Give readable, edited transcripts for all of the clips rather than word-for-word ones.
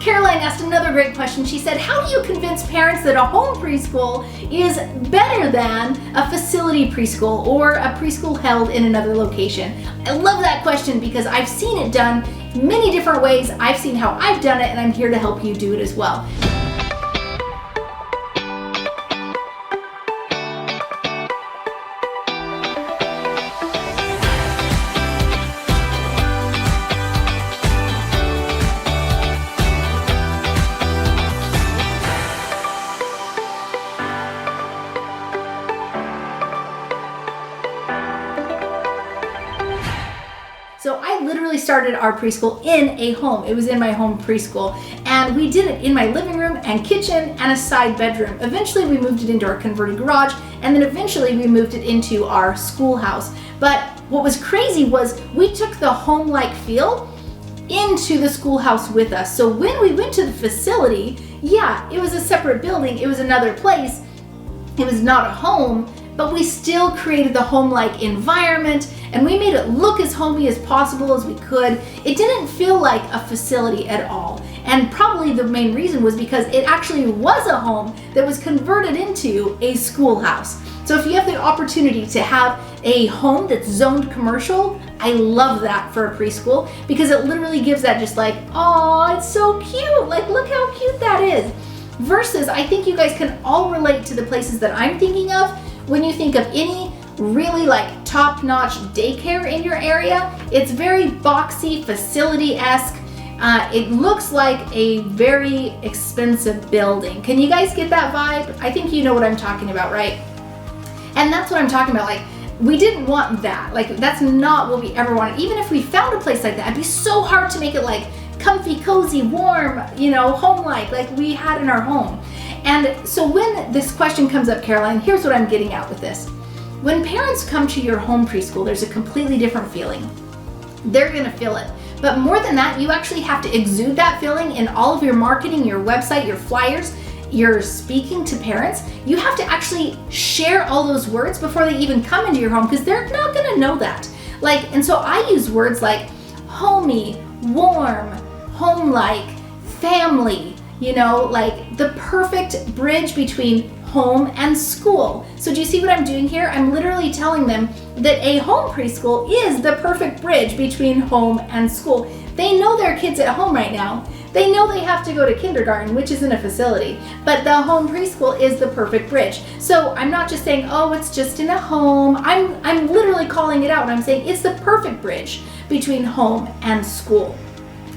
Caroline asked another great question. She said, how do you convince parents that a home preschool is better than a facility preschool or a preschool held in another location? I love that question because I've seen it done many different ways. I've seen how I've done it, and I'm here to help you do it as well. So I literally started our preschool in a home. It was in my home preschool, and we did it in my living room and kitchen and a side bedroom. Eventually we moved it into our converted garage, and then eventually we moved it into our schoolhouse. But what was crazy was we took the home-like feel into the schoolhouse with us. So when we went to the facility, yeah, it was a separate building, it was another place, it was not a home, but we still created the home-like environment, and we made it look as homey as possible as we could. It didn't feel like a facility at all. And probably the main reason was because it actually was a home that was converted into a schoolhouse. So if you have the opportunity to have a home that's zoned commercial, I love that for a preschool because it literally gives that just like, oh, it's so cute. Like, look how cute that is. Versus, I think you guys can all relate to the places that I'm thinking of when you think of any really like top-notch daycare in your area. It's very boxy, facility-esque. It looks like a very expensive building. Can you guys get that vibe? I think you know what I'm talking about, right? And that's what I'm talking about. Like, we didn't want that. Like, that's not what we ever wanted. Even if we found a place like that, it'd be so hard to make it like comfy, cozy, warm, you know, home-like we had in our home. And so when this question comes up, Caroline, here's what I'm getting at with this. When parents come to your home preschool, there's a completely different feeling. They're gonna feel it. But more than that, you actually have to exude that feeling in all of your marketing, your website, your flyers, you're speaking to parents. You have to actually share all those words before they even come into your home because they're not gonna know that. And so I use words like homey, warm, home-like, family, you know, like the perfect bridge between home and school. So do you see what I'm doing here? I'm literally telling them that a home preschool is the perfect bridge between home and school. They know their kids at home right now. They know they have to go to kindergarten, which is in a facility, but the home preschool is the perfect bridge. So I'm not just saying, oh, it's just in a home. I'm literally calling it out. I'm saying it's the perfect bridge between home and school.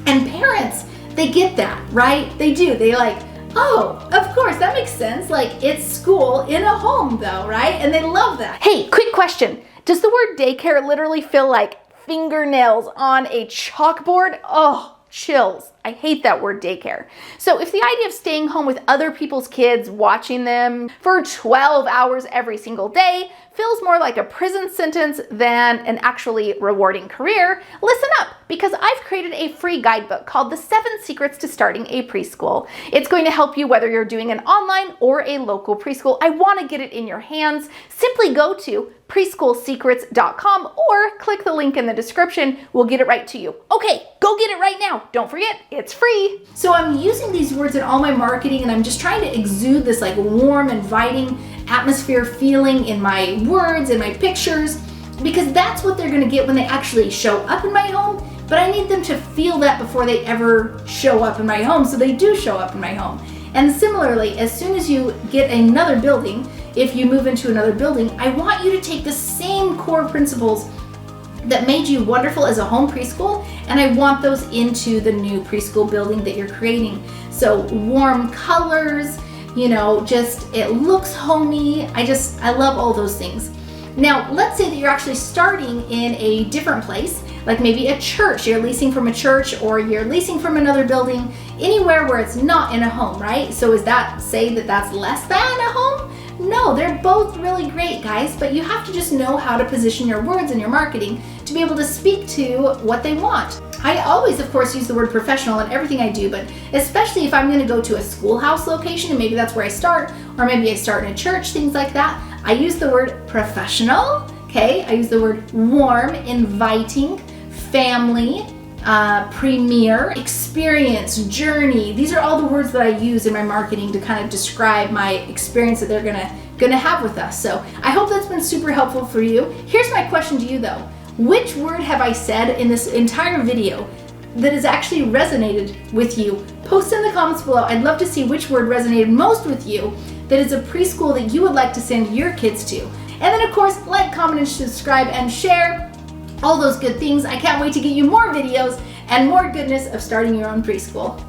And parents, they get that, right? They do. They like, oh, of course, that makes sense. Like, it's school in a home though, right? And they love that. Hey, quick question. Does the word daycare literally feel like fingernails on a chalkboard? Oh, chills. I hate that word daycare. So if the idea of staying home with other people's kids, watching them for 12 hours every single day feels more like a prison sentence than an actually rewarding career, listen up, because I've created a free guidebook called The 7 Secrets to Starting a Preschool. It's going to help you whether you're doing an online or a local preschool. I want to get it in your hands. Simply go to preschoolsecrets.com or click the link in the description. We'll get it right to you. Okay, go get it right now. Don't forget, it's free. So I'm using these words in all my marketing, and I'm just trying to exude this like warm, inviting atmosphere feeling in my words and my pictures, because that's what they're gonna get when they actually show up in my home. But I need them to feel that before they ever show up in my home, so they do show up in my home. And similarly, as soon as you get another building, if you move into another building, I want you to take the same core principles that made you wonderful as a home preschool, and I want those into the new preschool building that you're creating. So warm colors, you know, just it looks homey. I love all those things. Now, let's say that you're actually starting in a different place, like maybe a church. You're leasing from a church, or you're leasing from another building, anywhere where it's not in a home, right? So is that say that that's less than a home? No, they're both really great, guys, but you have to just know how to position your words in your marketing to be able to speak to what they want. I always, of course, use the word professional in everything I do, but especially if I'm going to go to a schoolhouse location, and maybe that's where I start, or maybe I start in a church, things like that, I use the word professional, okay? I use the word warm, inviting, family, premiere, experience, journey. These are all the words that I use in my marketing to kind of describe my experience that they're gonna have with us. So I hope that's been super helpful for you. Here's my question to you though. Which word have I said in this entire video that has actually resonated with you? Post in the comments below. I'd love to see which word resonated most with you that is a preschool that you would like to send your kids to. And then of course, like, comment, and subscribe, and share. All those good things. I can't wait to get you more videos and more goodness of starting your own preschool.